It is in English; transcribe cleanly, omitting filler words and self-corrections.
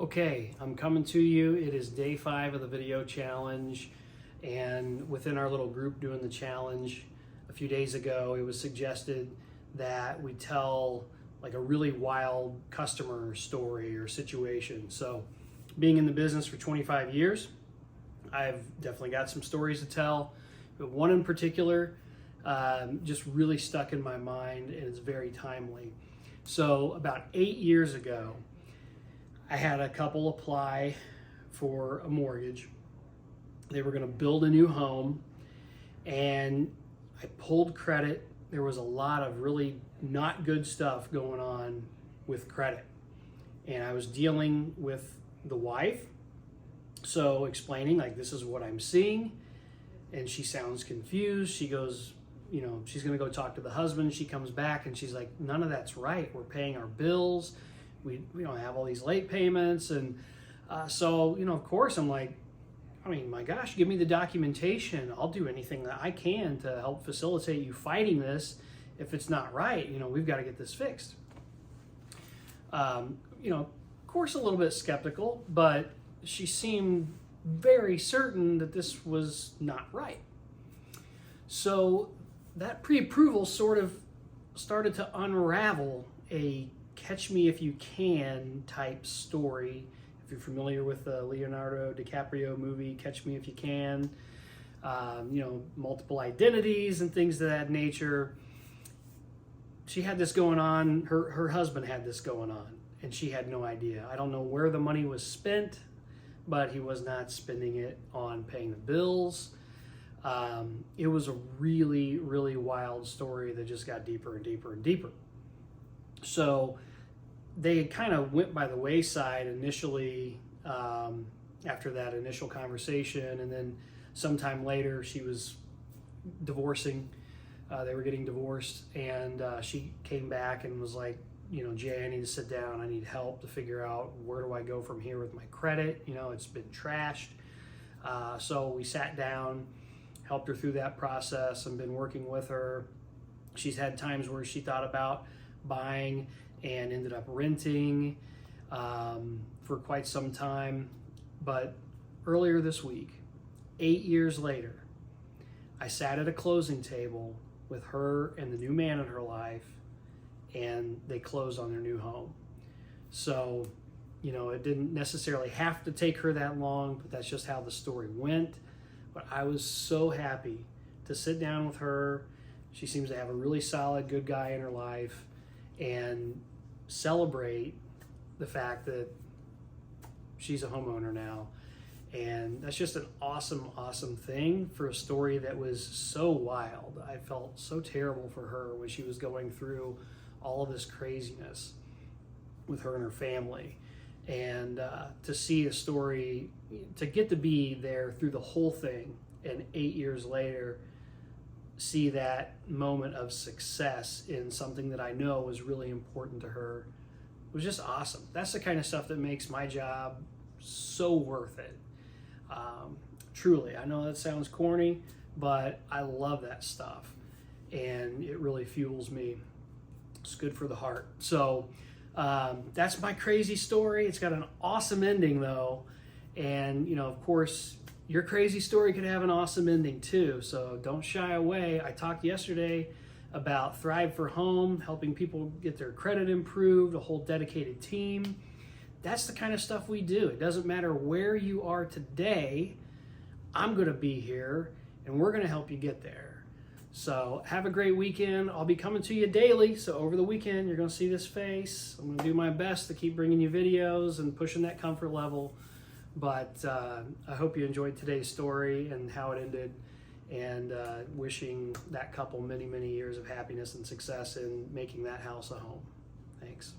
Okay, I'm coming to you. It is day 5 of the video challenge, and within our little group doing the challenge a few days ago, it was suggested that we tell like a really wild customer story or situation. So being in the business for 25 years, I've definitely got some stories to tell, but one in particular just really stuck in my mind, and it's very timely. So about 8 years ago, I had a couple apply for a mortgage. They were going to build a new home, and I pulled credit. There was a lot of really not good stuff going on with credit, and I was dealing with the wife, so explaining like, this is what I'm seeing, and she sounds confused. She goes, she's going to go talk to the husband. She comes back and she's like, none of that's right. We're paying our bills. We don't have all these late payments. And so, of course, I'm like, my gosh, give me the documentation. I'll do anything that I can to help facilitate you fighting this. If it's not right, we've got to get this fixed. Of course, a little bit skeptical, but she seemed very certain that this was not right. So that pre-approval sort of started to unravel a catch me if you can type story. If you're familiar with the Leonardo DiCaprio movie, Catch Me If You Can, multiple identities and things of that nature. She had this going on, her husband had this going on, and she had no idea. I don't know where the money was spent, but he was not spending it on paying the bills. It was a really, really wild story that just got deeper and deeper and deeper. So they kind of went by the wayside initially after that initial conversation, and then sometime later she was divorcing. They were getting divorced, and she came back and was like, Jay, I need to sit down. I need help to figure out where do I go from here with my credit. It's been trashed. So we sat down, helped her through that process, and been working with her. She's had times where she thought about buying and ended up renting for quite some time. But earlier this week, 8 years later, I sat at a closing table with her and the new man in her life, and they closed on their new home. So, it didn't necessarily have to take her that long, but that's just how the story went. But I was so happy to sit down with her. She seems to have a really solid, good guy in her life, and celebrate the fact that she's a homeowner now. And that's just an awesome, awesome thing for a story that was so wild. I felt so terrible for her when she was going through all of this craziness with her and her family. And to see a story, to get to be there through the whole thing, and 8 years later, see that moment of success in something that I know was really important to her, was just awesome. That's the kind of stuff that makes my job so worth it. Truly, I know that sounds corny, but I love that stuff, and it really fuels me. It's good for the heart. So that's my crazy story. It's got an awesome ending though, and of course, your crazy story could have an awesome ending too, so don't shy away. I talked yesterday about Thrive for Home, helping people get their credit improved, a whole dedicated team. That's the kind of stuff we do. It doesn't matter where you are today, I'm gonna be here, and we're gonna help you get there. So have a great weekend. I'll be coming to you daily, so over the weekend, you're gonna see this face. I'm gonna do my best to keep bringing you videos and pushing that comfort level. But I hope you enjoyed today's story and how it ended, and wishing that couple many, many years of happiness and success in making that house a home. Thanks.